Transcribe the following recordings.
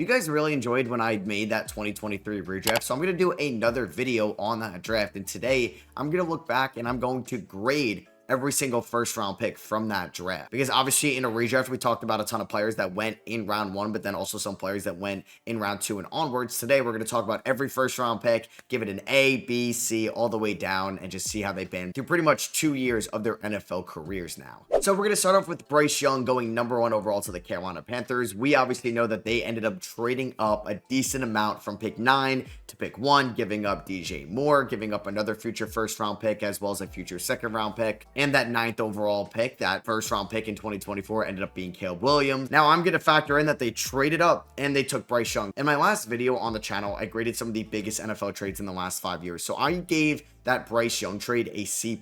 You guys really enjoyed when I made that 2023 redraft, so I'm going to do another video on that draft. And today, I'm going to look back and I'm going to grade every single first round pick from that draft. Because obviously in a redraft, we talked about a ton of players that went in round 1, but then also some players that went in round 2 and onwards. Today, we're going to talk about every first round pick, give it an A, B, C, all the way down, and just see how they've been through pretty much 2 years of their NFL careers now. So we're going to start off with Bryce Young going #1 overall to the Carolina Panthers. We obviously know that they ended up trading up a decent amount from pick 9 to pick 1, giving up DJ Moore, giving up another future first round pick, as well as a future second round pick. And that 9th overall pick, that first round pick in 2024, ended up being Caleb Williams. Now I'm going to factor in that they traded up and they took Bryce Young. In my last video on the channel, I graded some of the biggest NFL trades in the last 5 years. So I gave that Bryce Young trade a C+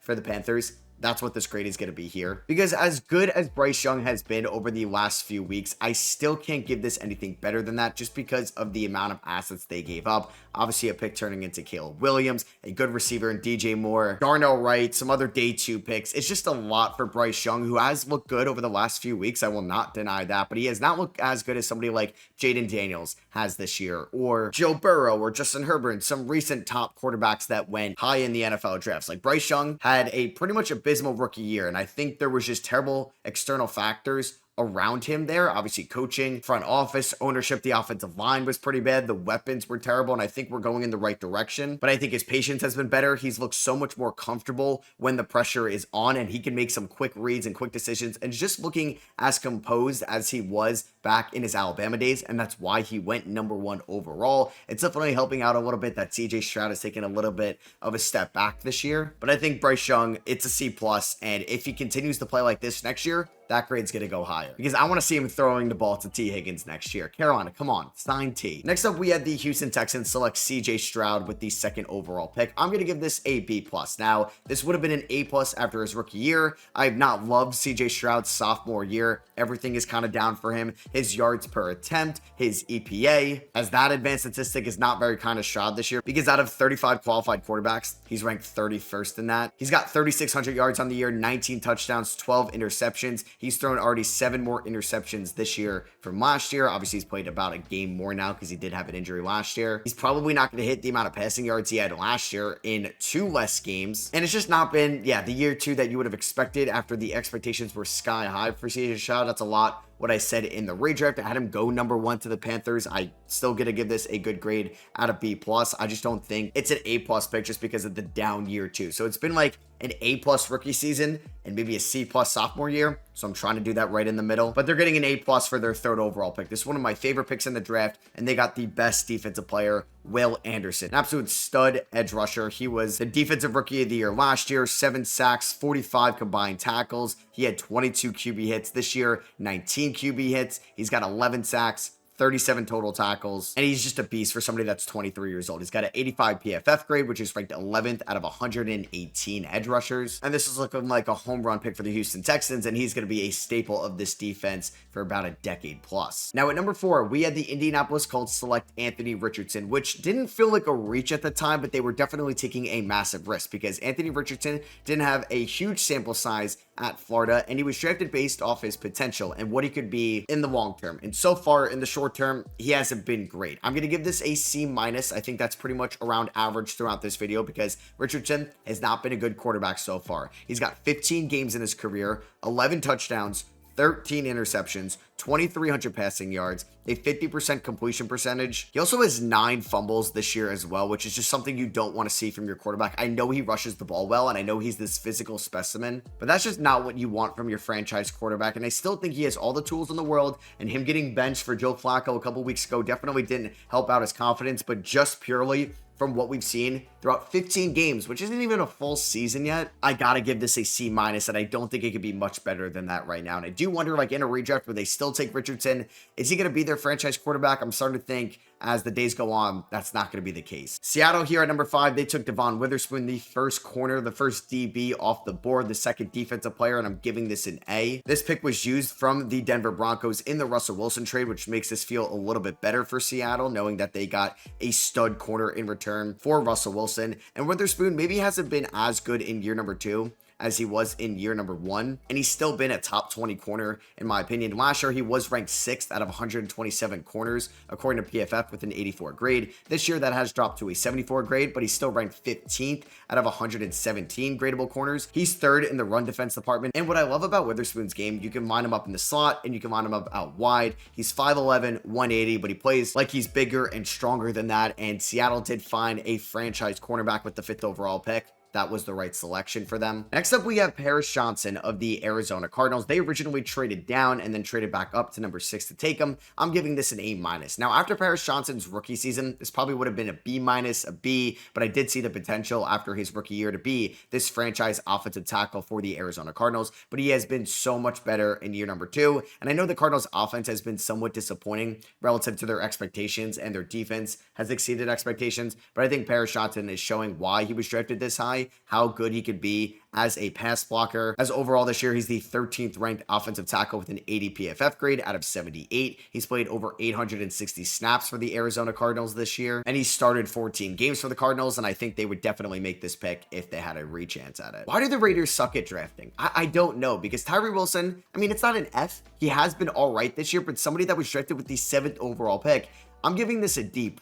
for the Panthers. That's what this grade is going to be here. Because as good as Bryce Young has been over the last few weeks, I still can't give this anything better than that just because of the amount of assets they gave up. Obviously, a pick turning into Caleb Williams, a good receiver in DJ Moore, Darnell Wright, some other day 2 picks. It's just a lot for Bryce Young, who has looked good over the last few weeks. I will not deny that, but he has not looked as good as somebody like Jayden Daniels has this year, or Joe Burrow, or Justin Herbert, some recent top quarterbacks that went high in the NFL drafts. Like Bryce Young had a pretty much abysmal rookie year, and I think there was just terrible external factors around him there. Obviously coaching, front office, ownership, the offensive line was pretty bad. The weapons were terrible, and I think we're going in the right direction. But I think his patience has been better. He's looked so much more comfortable when the pressure is on, and he can make some quick reads and quick decisions, and just looking as composed as he was back in his Alabama days, and that's why he went #1 overall. It's definitely helping out a little bit that CJ Stroud has taken a little bit of a step back this year. But I think Bryce Young, it's a C+, and if he continues to play like this next year, that grade's going to go higher because I want to see him throwing the ball to T. Higgins next year. Carolina, come on, sign T. Next up, we had the Houston Texans select CJ Stroud with the 2nd overall pick. I'm going to give this a B+. Now, this would have been an A+ after his rookie year. I've not loved CJ Stroud's sophomore year. Everything is kind of down for him. His yards per attempt, his EPA, as that advanced statistic is not very kind of Stroud this year because out of 35 qualified quarterbacks, he's ranked 31st in that. He's got 3,600 yards on the year, 19 touchdowns, 12 interceptions. He's thrown already 7 more interceptions this year from last year. Obviously, he's played about a game more now because he did have an injury last year. He's probably not going to hit the amount of passing yards he had last year in 2 less games. And it's just not been, the year 2 that you would have expected after the expectations were sky high for CJ Stroud. That's a lot what I said in the redraft. I had him go #1 to the Panthers. I still gonna give this a good grade out of B+. I just don't think it's an A+ pick just because of the down year 2. So it's been like an A+ rookie season and maybe a C+ sophomore year. So I'm trying to do that right in the middle. But they're getting an A+ for their 3rd overall pick. This is one of my favorite picks in the draft, and they got the best defensive player, Will Anderson. An absolute stud edge rusher. He was the defensive rookie of the year last year, 7 sacks, 45 combined tackles. He had 22 QB hits this year, 19 QB hits. He's got 11 sacks, 37 total tackles, and he's just a beast for somebody that's 23 years old. He's got an 85 PFF grade, which is ranked 11th out of 118 edge rushers. And this is looking like a home run pick for the Houston Texans, and he's going to be a staple of this defense for about a decade plus. Now at #4, we had the Indianapolis Colts select Anthony Richardson, which didn't feel like a reach at the time, but they were definitely taking a massive risk because Anthony Richardson didn't have a huge sample size at Florida, and he was drafted based off his potential and what he could be in the long term. And so far in the short term, he hasn't been great. I'm going to give this a C-. I think that's pretty much around average throughout this video because Richardson has not been a good quarterback so far. He's got 15 games in his career, 11 touchdowns, 13 interceptions, 2,300 passing yards, a 50% completion percentage. He also has 9 fumbles this year as well, which is just something you don't want to see from your quarterback. I know he rushes the ball well, and I know he's this physical specimen, but that's just not what you want from your franchise quarterback. And I still think he has all the tools in the world, and him getting benched for Joe Flacco a couple weeks ago definitely didn't help out his confidence, but just purely from what we've seen throughout 15 games, which isn't even a full season yet, I gotta give this a C-, and I don't think it could be much better than that right now. And I do wonder, like in a redraft where they still take Richardson, is he gonna be their franchise quarterback? I'm starting to think as the days go on, that's not going to be the case. Seattle here at #5, they took Devon Witherspoon, the first corner, the first DB off the board, the 2nd defensive player, and I'm giving this an A. This pick was used from the Denver Broncos in the Russell Wilson trade, which makes this feel a little bit better for Seattle, knowing that they got a stud corner in return for Russell Wilson. And Witherspoon maybe hasn't been as good in year #2 as he was in year number 1, and he's still been a top 20 corner in my opinion. Last year, he was ranked 6th out of 127 corners, according to PFF, with an 84 grade. This year, that has dropped to a 74 grade, but he's still ranked 15th out of 117 gradable corners. He's 3rd in the run defense department, and what I love about Witherspoon's game, you can line him up in the slot, and you can line him up out wide. He's 5'11", 180, but he plays like he's bigger and stronger than that, and Seattle did find a franchise cornerback with the 5th overall pick. That was the right selection for them. Next up, we have Paris Johnson of the Arizona Cardinals. They originally traded down and then traded back up to number 6 to take him. I'm giving this an A-. Now, after Paris Johnson's rookie season, this probably would have been a B-, a B, but I did see the potential after his rookie year to be this franchise offensive tackle for the Arizona Cardinals, but he has been so much better in year number 2. And I know the Cardinals offense has been somewhat disappointing relative to their expectations, and their defense has exceeded expectations, but I think Paris Johnson is showing why he was drafted this high, how good he could be as a pass blocker. As overall this year, he's the 13th ranked offensive tackle with an 80 PFF grade out of 78. He's played over 860 snaps for the Arizona Cardinals this year, and he started 14 games for the Cardinals, and I think they would definitely make this pick if they had a re-chance at it. Why do the Raiders suck at drafting? I don't know, because Tyreek Wilson, I mean, it's not an F. He has been all right this year, but somebody that was drafted with the 7th overall pick, I'm giving this a D+.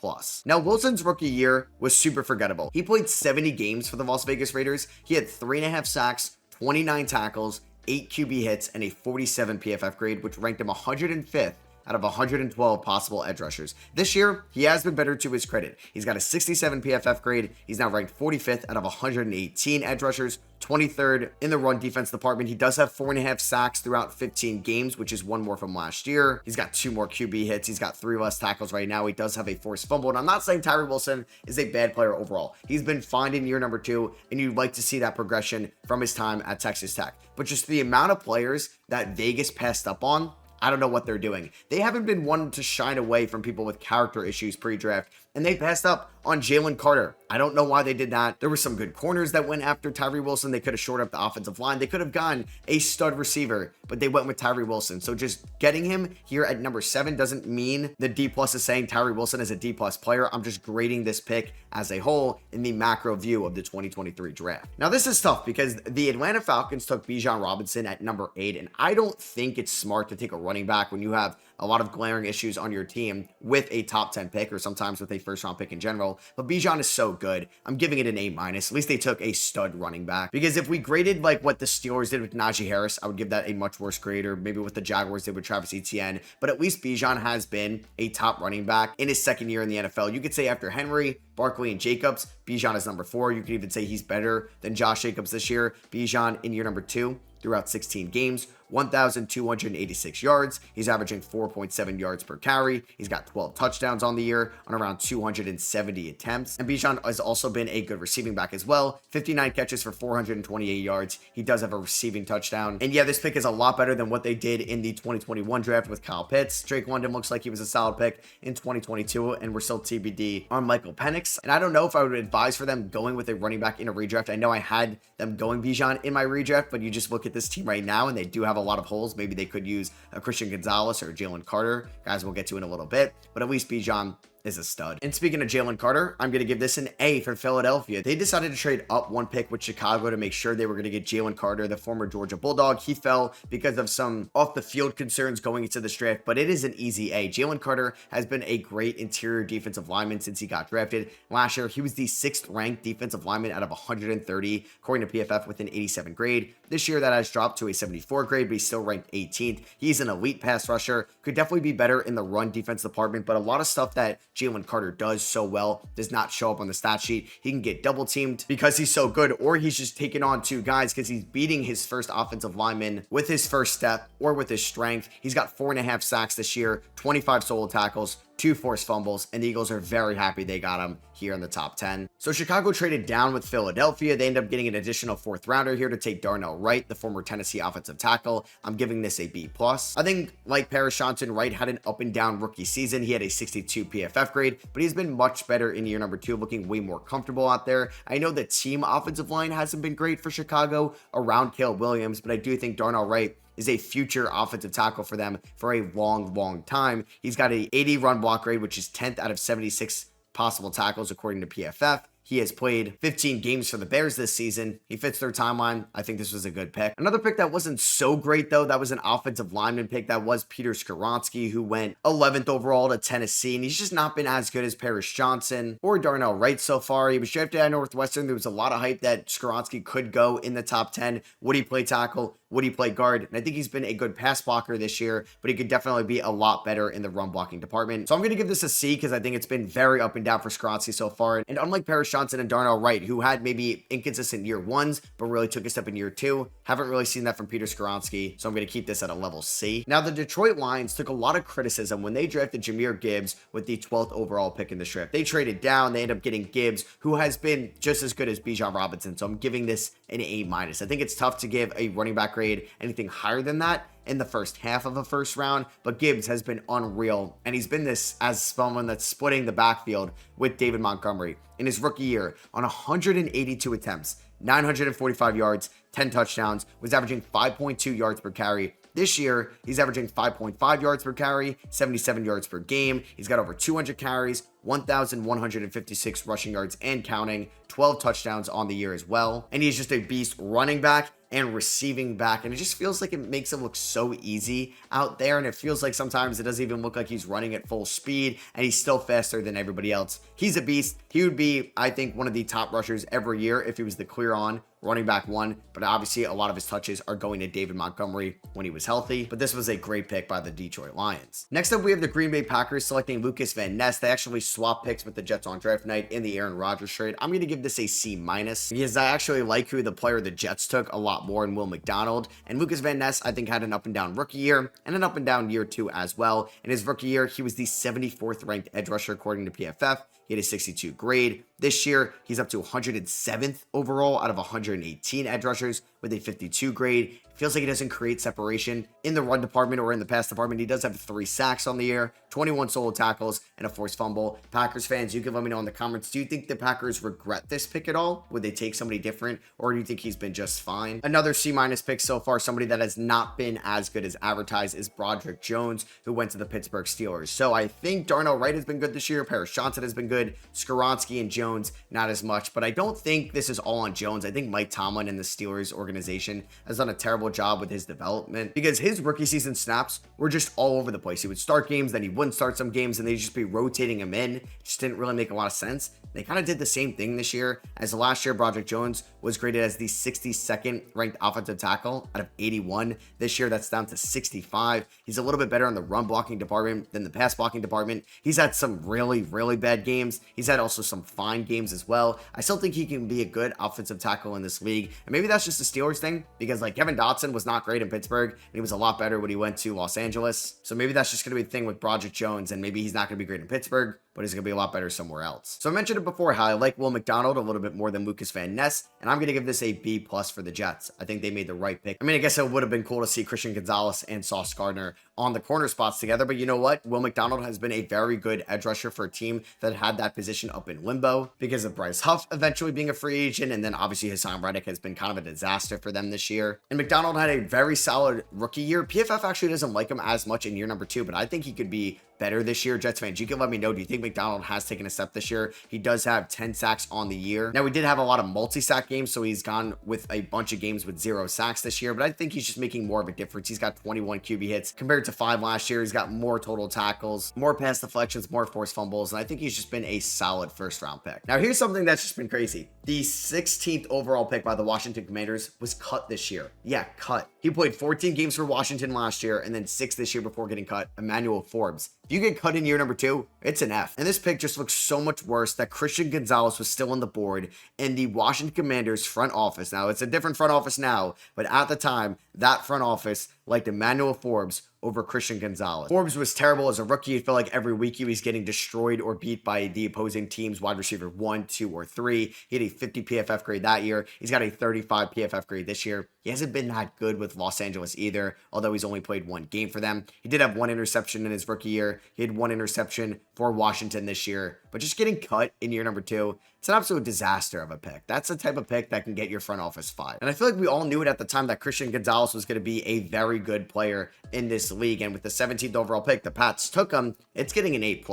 Now, Wilson's rookie year was super forgettable. He played 70 games for the Las Vegas Raiders. He had 3.5 sacks, 29 tackles, 8 QB hits, and a 47 PFF grade, which ranked him 105th out of 112 possible edge rushers. This year, he has been better to his credit. He's got a 67 PFF grade. He's now ranked 45th out of 118 edge rushers, 23rd in the run defense department. He does have 4.5 sacks throughout 15 games, which is 1 more from last year. He's got 2 more QB hits. He's got 3 less tackles right now. He does have a forced fumble, and I'm not saying Tyreek Wilson is a bad player overall. He's been fine in year number 2, and you'd like to see that progression from his time at Texas Tech. But just the amount of players that Vegas passed up on, I don't know what they're doing. They haven't been one to shine away from people with character issues pre-draft, and they passed up on Jaylen Carter. I don't know why they did that. There were some good corners that went after Tyreek Wilson. They could have shored up the offensive line. They could have gotten a stud receiver, but they went with Tyreek Wilson. So just getting him here at number 7 doesn't mean the D+ is saying Tyreek Wilson is a D+ player. I'm just grading this pick as a whole in the macro view of the 2023 draft. Now, this is tough because the Atlanta Falcons took Bijan Robinson at number 8, and I don't think it's smart to take a running back when you have a lot of glaring issues on your team with a top 10 pick, or sometimes with a first round pick in general. But Bijan is so good, I'm giving it an A-. At least they took a stud running back, because if we graded like what the Steelers did with Najee Harris, I would give that a much worse grade, or maybe what the Jaguars did with Travis Etienne. But at least Bijan has been a top running back in his 2nd year in the NFL. You could say after Henry, Barkley, and Jacobs, Bijan is number 4. You could even say he's better than Josh Jacobs this year. Bijan in year number 2 throughout 16 games, 1,286 yards. He's averaging 4.7 yards per carry. He's got 12 touchdowns on the year on around 270 attempts. And Bijan has also been a good receiving back as well. 59 catches for 428 yards. He does have a receiving touchdown. And yeah, this pick is a lot better than what they did in the 2021 draft with Kyle Pitts. Drake London looks like he was a solid pick in 2022, and we're still TBD on Michael Penix. And I don't know if I would advise for them going with a running back in a redraft. I know I had them going Bijan in my redraft, but you just look at this team right now and they do have a lot of holes. Maybe they could use a Christian Gonzalez or Jaylen Carter, guys we'll get to in a little bit, but at least Bijan is a stud. And speaking of Jaylen Carter, I'm going to give this an A for Philadelphia. They decided to trade up 1 pick with Chicago to make sure they were going to get Jaylen Carter, the former Georgia Bulldog. He fell because of some off-the-field concerns going into this draft, but it is an easy A. Jaylen Carter has been a great interior defensive lineman since he got drafted. Last year, he was the 6th ranked defensive lineman out of 130, according to PFF, with an 87 grade. This year, that has dropped to a 74 grade, but he's still ranked 18th. He's an elite pass rusher, could definitely be better in the run defense department, but a lot of stuff that Jaylen Carter does so well does not show up on the stat sheet. He can get double teamed because he's so good, or he's just taking on 2 guys because he's beating his first offensive lineman with his first step or with his strength. He's got 4.5 sacks this year, 25 solo tackles, 2 forced fumbles, and the Eagles are very happy they got him here in the top 10. So Chicago traded down with Philadelphia. They end up getting an additional 4th rounder here to take Darnell Wright, the former Tennessee offensive tackle. I'm giving this a B+. I think, like Paris Johnson, Wright had an up and down rookie season. He had a 62 PFF grade, but he's been much better in year number 2, looking way more comfortable out there. I know the team offensive line hasn't been great for Chicago around Caleb Williams, but I do think Darnell Wright is a future offensive tackle for them for a long time. He's got a 80 run block grade, which is 10th out of 76 possible tackles according to PFF. He has played 15 games for the Bears this season. He fits their timeline. I think this was a good pick. Another pick that wasn't so great, though, that was an offensive lineman pick. That was Peter Skoronsky, who went 11th overall to Tennessee, and he's just not been as good as Bryce Johnson or Darnell Wright so far. He was drafted at Northwestern. There was a lot of hype that Skoronsky could go in the top 10. Would he play tackle? Would he play guard? And I think he's been a good pass blocker this year, but he could definitely be a lot better in the run blocking department. So I'm going to give this a C because I think it's been very up and down for Skoronsky so far. And unlike Bryce Johnson and Darnell Wright, who had maybe inconsistent year ones, but really took a step in year two, haven't really seen that from Peter Skoronsky. So I'm going to keep this at a level C. Now, the Detroit Lions took a lot of criticism when they drafted Jahmyr Gibbs with the 12th overall pick in the draft. They traded down. They ended up getting Gibbs, who has been just as good as Bijan Robinson. So I'm giving this an A-. I think it's tough to give a running back grade anything higher than that in the first half of a first round, but Gibbs has been unreal, and he's been this as someone that's splitting the backfield with David Montgomery. In his rookie year, on 182 attempts, 945 yards, 10 touchdowns, was averaging 5.2 yards per carry. This year, he's averaging 5.5 yards per carry, 77 yards per game. He's got over 200 carries, 1,156 rushing yards and counting, 12 touchdowns on the year as well. And he's just a beast running back and receiving back, and it just feels like it makes him look so easy out there, and it feels like sometimes it doesn't even look like he's running at full speed, and he's still faster than everybody else. He's a beast. He would be, I think, one of the top rushers every year if he was the clear on running back one, but obviously a lot of his touches are going to David Montgomery when he was healthy, but this was a great pick by the Detroit Lions. Next up, we have the Green Bay Packers selecting Lucas Van Ness. They actually swapped picks with the Jets on draft night in the Aaron Rodgers trade. I'm going to give this a C- because I actually like who the player the Jets took a lot more in Will McDonald, and Lucas Van Ness, I think, had an up and down rookie year and an up and down year two as well. In his rookie year, he was the 74th ranked edge rusher according to PFF. He had a 62 grade. This year, he's up to 107th overall out of 118 edge rushers with a 52 grade. Feels like he doesn't create separation in the run department or in the pass department. He does have 3 sacks on the year, 21 solo tackles, and a forced fumble. Packers fans, you can let me know in the comments. Do you think the Packers regret this pick at all? Would they take somebody different, or do you think he's been just fine? Another C- pick so far, somebody that has not been as good as advertised, is Broderick Jones, who went to the Pittsburgh Steelers. So I think Darnell Wright has been good this year. Bryce Johnson has been good. Skoronsky and Jones, not as much. But I don't think this is all on Jones. I think Mike Tomlin and the Steelers organization has done a terrible job with his development, because his rookie season snaps were just all over the place. He would start games, then he wouldn't start some games, and they'd just be rotating him in. Just didn't really make a lot of sense. They kind of did the same thing this year, as last year Broderick Jones was graded as the 62nd ranked offensive tackle out of 81. This year that's down to 65. He's a little bit better in the run blocking department than the pass blocking department. He's had some really, really bad games. He's had also some fine games as well. I still think he can be a good offensive tackle in this league, and maybe that's just a Steelers thing, because like Kevin Dotson was not great in Pittsburgh, and he was a lot better when he went to Los Angeles. So maybe that's just going to be the thing with Broderick Jones, and maybe he's not going to be great in Pittsburgh, but he's going to be a lot better somewhere else. So I mentioned it before how I like Will McDonald a little bit more than Lucas Van Ness, and I'm going to give this a B+ for the Jets. I think they made the right pick. I mean, I guess it would have been cool to see Christian Gonzalez and Sauce Gardner on the corner spots together, but you know what? Will McDonald has been a very good edge rusher for a team that had that position up in limbo because of Bryce Huff eventually being a free agent, and then obviously Hassan Reddick has been kind of a disaster for them this year. And McDonald had a very solid rookie year. PFF actually doesn't like him as much in year number 2, but I think he could be better this year. Jets fans, you can let me know. Do you think McDonald has taken a step this year? He does have 10 sacks on the year. Now, we did have a lot of multi-sack games, so he's gone with a bunch of games with 0 sacks this year, but I think he's just making more of a difference. He's got 21 QB hits compared to 5 last year. He's got more total tackles, more pass deflections, more forced fumbles, and I think he's just been a solid first-round pick. Now, here's something that's just been crazy. The 16th overall pick by the Washington Commanders was cut this year. Yeah, cut. He played 14 games for Washington last year and then 6 this year before getting cut. Emanuel Forbes. If you get cut in year number 2, it's an F. And this pick just looks so much worse that Christian Gonzalez was still on the board in the Washington Commanders front office. Now, it's a different front office now, but at the time, that front office liked Emanuel Forbes over Christian Gonzalez. Forbes was terrible as a rookie. It felt like every week he was getting destroyed or beat by the opposing team's wide receiver 1, 2, or 3. He had a 50 PFF grade that year. He's got a 35 PFF grade this year. He hasn't been that good with Los Angeles either, although he's only played 1 game for them. He did have 1 interception in his rookie year. He had 1 interception for Washington this year, but just getting cut in year number 2, it's an absolute disaster of a pick. That's the type of pick that can get your front office fired. And I feel like we all knew it at the time that Christian Gonzalez was going to be a very good player in this league. And with the 17th overall pick, the Pats took him. It's getting an A+.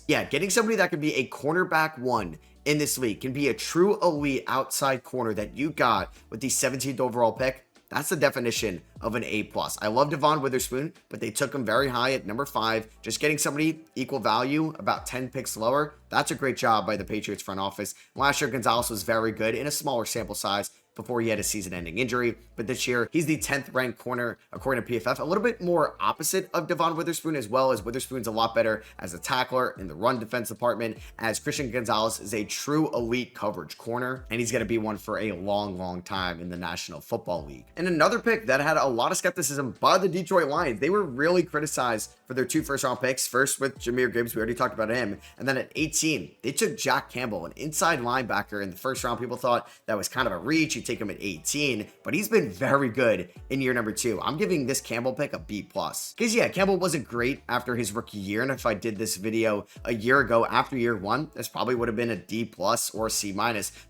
Yeah, getting somebody that could be a cornerback 1 in this league can be a true elite outside corner that you got with the 17th overall pick, that's the definition of an A+. I love Devon Witherspoon, but they took him very high at number 5. Just getting somebody equal value, about 10 picks lower, that's a great job by the Patriots front office. Last year, Gonzalez was very good in a smaller sample size before he had a season-ending injury, but this year, he's the 10th ranked corner according to PFF, a little bit more opposite of Devon Witherspoon, as well as Witherspoon's a lot better as a tackler in the run defense department, as Christian Gonzalez is a true elite coverage corner, and he's going to be one for a long time in the National Football League. And another pick that had a lot of skepticism by the Detroit Lions. They were really criticized for their 2 first-round picks, first with Jibreel Gibbs, we already talked about him, and then at 18, they took Jack Campbell, an inside linebacker in the first round. People thought that was kind of a reach. You take him at 18, but he's been very good in year number 2. I'm giving this Campbell pick a B+. Because yeah, Campbell wasn't great after his rookie year, and if I did this video a year ago after year 1, this probably would have been a D+ or a C-,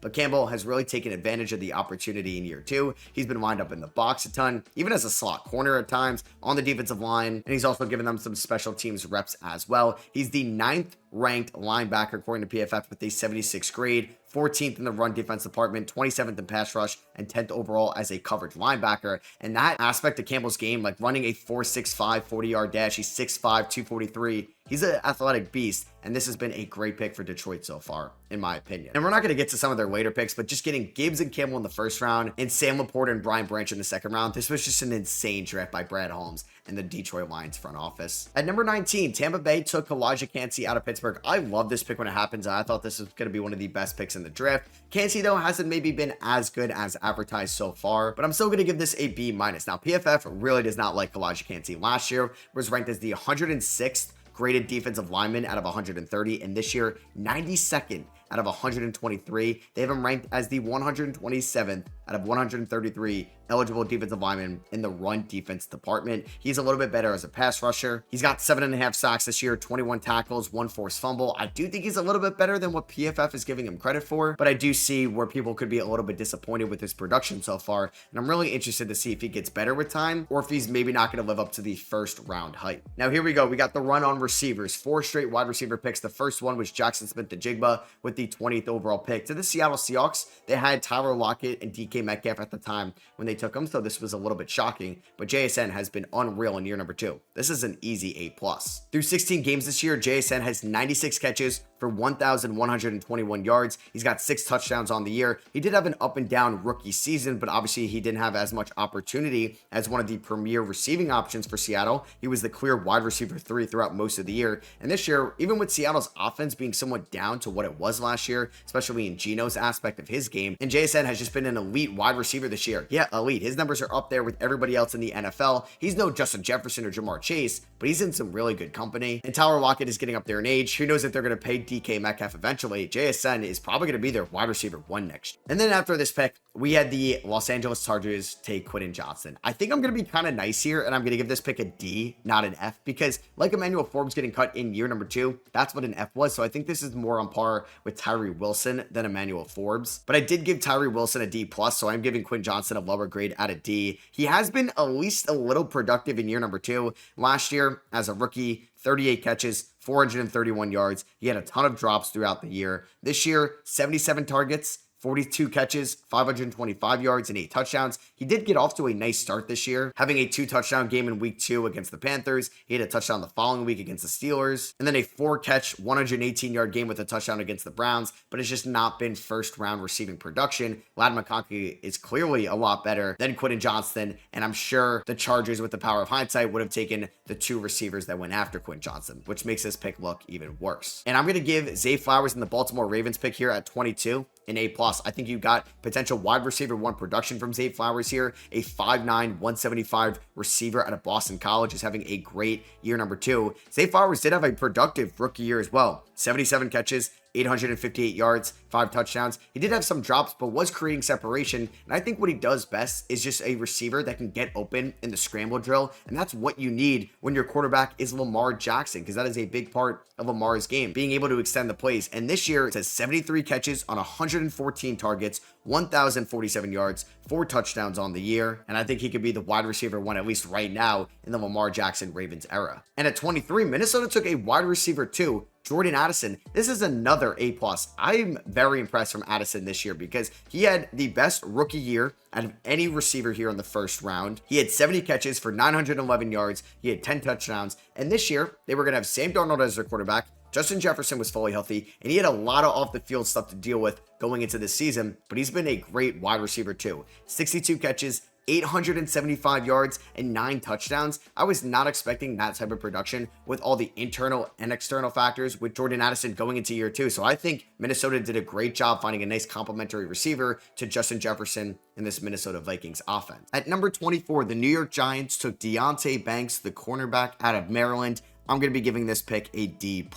but Campbell has really taken advantage of the opportunity in year 2. He's been lined up in the box a ton, even as a slot corner at times on the defensive line, and he's also given them some special teams reps as well. He's the 9th ranked linebacker according to PFF with a 76 grade, 14th in the run defense department, 27th in pass rush, and 10th overall as a coverage linebacker. And that aspect of Campbell's game, like running a 4.65 40-yard dash, he's 6'5", 243. He's an athletic beast, and this has been a great pick for Detroit so far, in my opinion. And we're not going to get to some of their later picks, but just getting Gibbs and Campbell in the first round and Sam Laporta and Brian Branch in the second round, this was just an insane draft by Brad Holmes and the Detroit Lions front office. At number 19, Tampa Bay took Elijah Cansey out of Pittsburgh. I love this pick when it happens, and I thought this was going to be one of the best picks in the draft. Cansey, though, hasn't maybe been as good as advertised so far, but I'm still going to give this a B-. Now, PFF really does not like Elijah Cansey. Last year was ranked as the 106th graded defensive lineman out of 130, and this year 92nd out of 123. They have him ranked as the 127th out of 133 eligible defensive linemen in the run defense department. He's a little bit better as a pass rusher. He's got 7.5 sacks this year, 21 tackles, 1 forced fumble. I do think he's a little bit better than what PFF is giving him credit for, but I do see where people could be a little bit disappointed with his production so far, and I'm really interested to see if he gets better with time or if he's maybe not going to live up to the first round hype. Now here we go. We got the run on receivers, 4 straight wide receiver picks. The first one was Jackson Smith-Njigba with the 20th overall pick. To the Seattle Seahawks, they had Tyler Lockett and DK Metcalf at the time when they took him, so this was a little bit shocking, but JSN has been unreal in year number 2. This is an easy A+. Through 16 games this year, JSN has 96 catches for 1,121 yards. He's got 6 touchdowns on the year. He did have an up and down rookie season, but obviously he didn't have as much opportunity as one of the premier receiving options for Seattle. He was the clear wide receiver 3 throughout most of the year. And this year, even with Seattle's offense being somewhat down to what it was last year, especially in Geno's aspect of his game, and JSN has just been an elite wide receiver this year. Yeah, elite. His numbers are up there with everybody else in the NFL. He's no Justin Jefferson or Jamar Chase, but he's in some really good company. And Tyler Lockett is getting up there in age. Who knows if they're going to pay DK Metcalf eventually. JSN is probably going to be their wide receiver 1 next year. And then after this pick, we had the Los Angeles Chargers take Quin Johnson. I think I'm going to be kind of nice here, and I'm going to give this pick a D, not an F, because like Emanuel Forbes getting cut in year number 2, that's what an F was. So I think this is more on par with Tyreek Wilson than Emanuel Forbes. But I did give Tyreek Wilson a D+, so I'm giving Quin Johnson a lower grade at a D. He has been at least a little productive in year number 2. Last year, as a rookie, 38 catches, 431 yards. He had a ton of drops throughout the year. This year, 77 targets, 42 catches, 525 yards, and 8 touchdowns. He did get off to a nice start this year, having a 2-touchdown game in week 2 against the Panthers. He had a touchdown the following week against the Steelers, and then a 4-catch, 118-yard game with a touchdown against the Browns, but it's just not been first-round receiving production. Ladd McConkey is clearly a lot better than Quin Johnson, and I'm sure the Chargers, with the power of hindsight, would have taken the 2 receivers that went after Quin Johnson, which makes this pick look even worse. And I'm going to give Zay Flowers in the Baltimore Ravens pick here at 22 an A+. I think you got potential wide receiver 1 production from Zay Flowers here. A 5'9", 175 receiver out of Boston College is having a great year number 2. Zay Flowers did have a productive rookie year as well. 77 catches, 858 yards, 5 touchdowns. He did have some drops, but was creating separation. And I think what he does best is just a receiver that can get open in the scramble drill. And that's what you need when your quarterback is Lamar Jackson, because that is a big part of Lamar's game, being able to extend the plays. And this year, it says 73 catches on 114 targets, 1,047 yards, 4 touchdowns on the year. And I think he could be the wide receiver 1, at least right now, in the Lamar Jackson Ravens era. And at 23, Minnesota took a wide receiver 2 Jordan Addison, this is another A+. I'm very impressed from Addison this year because he had the best rookie year out of any receiver here in the first round. He had 70 catches for 911 yards. He had 10 touchdowns. And this year, they were going to have Sam Darnold as their quarterback. Justin Jefferson was fully healthy, and he had a lot of off-the-field stuff to deal with going into this season, but he's been a great wide receiver too. 62 catches, 875 yards, and 9 touchdowns. I was not expecting that type of production with all the internal and external factors with Jordan Addison going into year 2. So I think Minnesota did a great job finding a nice complementary receiver to Justin Jefferson in this Minnesota Vikings offense. At number 24, the New York Giants took Deontay Banks, the cornerback out of Maryland. I'm going to be giving this pick a D+.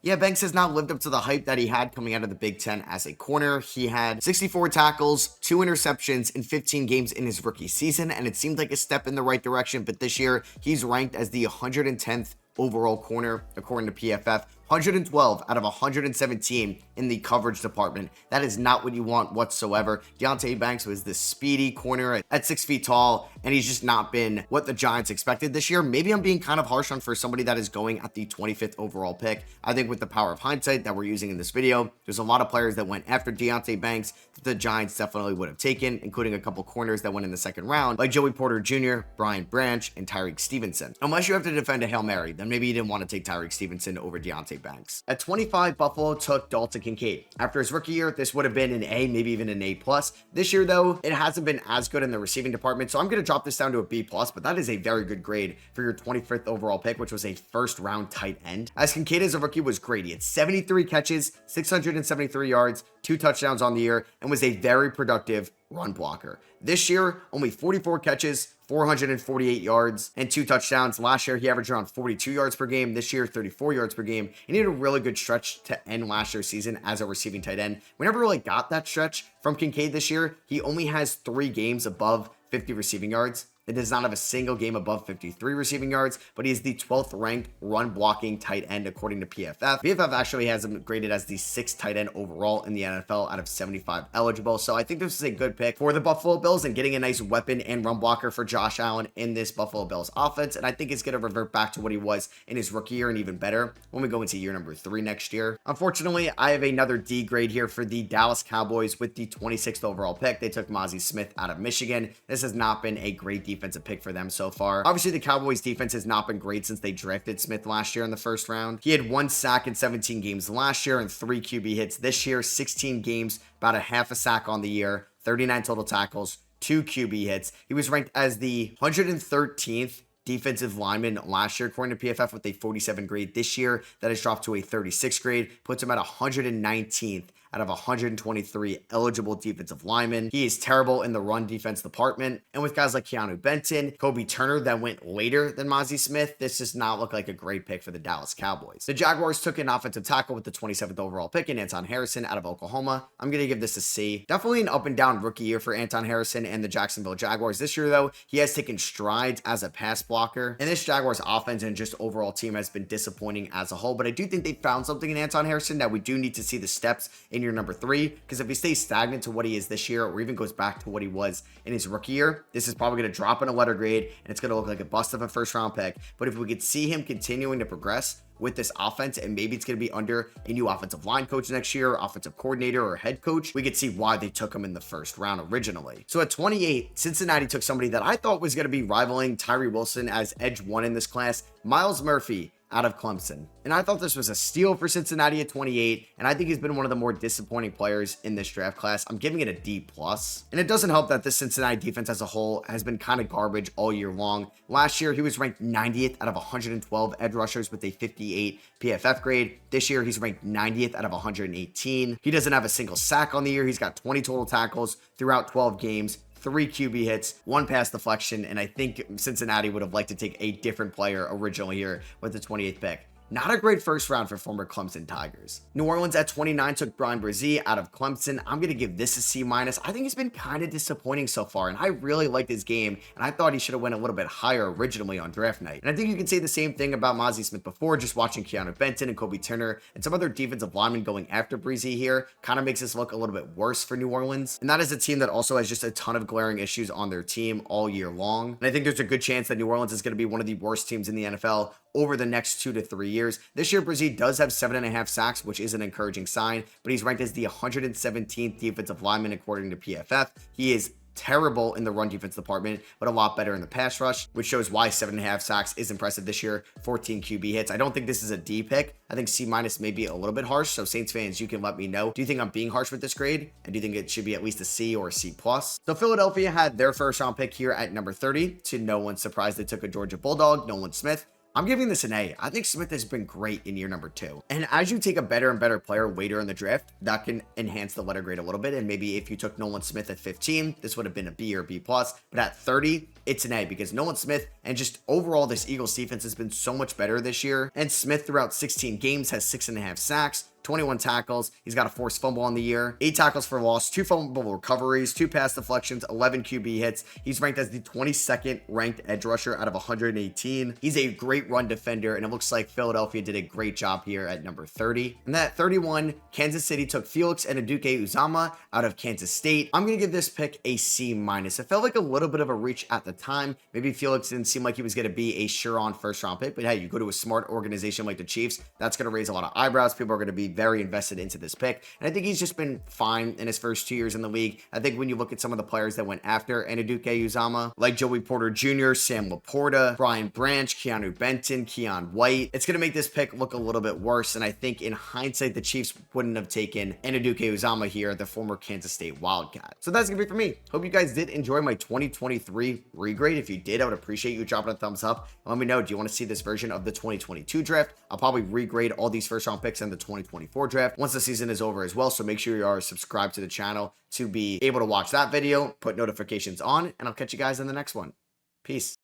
Yeah, Banks has not lived up to the hype that he had coming out of the Big Ten as a corner. He had 64 tackles, 2 interceptions in 15 games in his rookie season, and it seemed like a step in the right direction, but this year, he's ranked as the 110th overall corner, according to PFF. 112 out of 117 in the coverage department. That is not what you want whatsoever. Deontay Banks was this speedy corner at 6 feet tall, and he's just not been what the Giants expected this year. Maybe I'm being kind of harsh on for somebody that is going at the 25th overall pick. I think with the power of hindsight that we're using in this video, there's a lot of players that went after Deontay Banks that the Giants definitely would have taken, including a couple corners that went in the second round, like Joey Porter Jr., Brian Branch, and Tyreek Stevenson. Unless you have to defend a Hail Mary, then maybe you didn't want to take Tyreek Stevenson over Deontay Banks. At 25, Buffalo took Dalton Kincaid. After his rookie year, this would have been an A, maybe even an A+. This year, though, it hasn't been as good in the receiving department, so I'm going to drop this down to a B+, but that is a very good grade for your 25th overall pick, which was a first-round tight end. As Kincaid as a rookie was great. He had 73 catches, 673 yards, 2 touchdowns on the year, and was a very productive run blocker. This year, only 44 catches, 448 yards, and 2 touchdowns. Last year, he averaged around 42 yards per game. This year, 34 yards per game. And he had a really good stretch to end last year's season as a receiving tight end. We never really got that stretch from Kincaid this year. He only has 3 games above 50 receiving yards. It does not have a single game above 53 receiving yards, but he is the 12th ranked run blocking tight end according to PFF. PFF actually has him graded as the 6th tight end overall in the NFL out of 75 eligible. So I think this is a good pick for the Buffalo Bills and getting a nice weapon and run blocker for Josh Allen in this Buffalo Bills offense. And I think it's going to revert back to what he was in his rookie year and even better when we go into year number 3 next year. Unfortunately, I have another D grade here for the Dallas Cowboys with the 26th overall pick. They took Mazy Smith out of Michigan. This has not been a great defensive pick for them so far. Obviously, the Cowboys defense has not been great since they drafted Smith last year in the first round. He had 1 sack in 17 games last year and 3 QB hits this year, 16 games, about a half a sack on the year, 39 total tackles, 2 QB hits. He was ranked as the 113th defensive lineman last year, according to PFF, with a 47 grade. This year, that has dropped to a 36 grade, puts him at 119th out of 123 eligible defensive linemen. He is terrible in the run defense department. And with guys like Keanu Benton, Kobe Turner that went later than Mazy Smith, this does not look like a great pick for the Dallas Cowboys. The Jaguars took an offensive tackle with the 27th overall pick in Anton Harrison out of Oklahoma. I'm going to give this a C. Definitely an up and down rookie year for Anton Harrison and the Jacksonville Jaguars. This year, though, he has taken strides as a pass blocker. And this Jaguars offense and just overall team has been disappointing as a whole. But I do think they found something in Anton Harrison that we do need to see the steps in your number 3, because if he stays stagnant to what he is this year or even goes back to what he was in his rookie year, this is probably going to drop in a letter grade and it's going to look like a bust of a first round pick. But if we could see him continuing to progress with this offense, and maybe it's going to be under a new offensive line coach next year, offensive coordinator or head coach, we could see why they took him in the first round originally. So at 28, Cincinnati took somebody that I thought was going to be rivaling Tyreek Wilson as edge 1 in this class, Myles Murphy out of Clemson. And I thought this was a steal for Cincinnati at 28, and I think he's been one of the more disappointing players in this draft class. I'm giving it a D+. And it doesn't help that the Cincinnati defense as a whole has been kind of garbage all year long. Last year, he was ranked 90th out of 112 edge rushers with a 58 PFF grade. This year, he's ranked 90th out of 118. He doesn't have a single sack on the year. He's got 20 total tackles throughout 12 games. 3 QB hits, 1 pass deflection, and I think Cincinnati would have liked to take a different player originally here with the 28th pick. Not a great first round for former Clemson Tigers. New Orleans at 29 took Bryan Bresee out of Clemson. I'm going to give this a C-. I think he's been kind of disappointing so far, and I really liked his game, and I thought he should have went a little bit higher originally on draft night. And I think you can say the same thing about Mazy Smith before, just watching Keanu Benton and Kobe Turner and some other defensive linemen going after Bresee here kind of makes this look a little bit worse for New Orleans. And that is a team that also has just a ton of glaring issues on their team all year long. And I think there's a good chance that New Orleans is going to be one of the worst teams in the NFL over the next 2 to 3 years. This year, Brizzy does have 7.5 sacks, which is an encouraging sign, but he's ranked as the 117th defensive lineman according to PFF. He is terrible in the run defense department, but a lot better in the pass rush, which shows why 7.5 sacks is impressive this year. 14 QB hits. I don't think this is a D pick. I think C- may be a little bit harsh. So Saints fans, you can let me know. Do you think I'm being harsh with this grade? And do you think it should be at least a C or a C plus? So Philadelphia had their first round pick here at number 30. To no one's surprise, they took a Georgia Bulldog, Noone Smith. I'm giving this an A. I think Smith has been great in year number 2. And as you take a better and better player later in the draft, that can enhance the letter grade a little bit. And maybe if you took Noone Smith at 15, this would have been a B or B plus. But at 30, it's an A because Noone Smith and just overall this Eagles defense has been so much better this year. And Smith throughout 16 games has 6.5 sacks. 21 tackles. He's got a forced fumble on the year, 8 tackles for loss, 2 fumble recoveries, 2 pass deflections, 11 QB hits. He's ranked as the 22nd ranked edge rusher out of 118. He's a great run defender, and it looks like Philadelphia did a great job here at number 30. And at 31, Kansas City took Felix Anudike-Uzomah out of Kansas State. I'm going to give this pick a C minus. It felt like a little bit of a reach at the time. Maybe Felix didn't seem like he was going to be a sure-on first-round pick, but hey, you go to a smart organization like the Chiefs, that's going to raise a lot of eyebrows. People are going to be very invested into this pick, and I think he's just been fine in his first 2 years in the league. I think when you look at some of the players that went after Anudike-Uzomah, like Joey Porter Jr., Sam Laporta, Brian Branch, Keanu Benton, Keon White, it's going to make this pick look a little bit worse, and I think in hindsight, the Chiefs wouldn't have taken Anudike-Uzomah here, the former Kansas State Wildcat. So that's going to be for me. Hope you guys did enjoy my 2023 regrade. If you did, I would appreciate you dropping a thumbs up. Let me know, do you want to see this version of the 2022 draft? I'll probably regrade all these first round picks in the 2024 draft once the season is over as well. So make sure you are subscribed to the channel to be able to watch that video, put notifications on, and I'll catch you guys in the next one. Peace.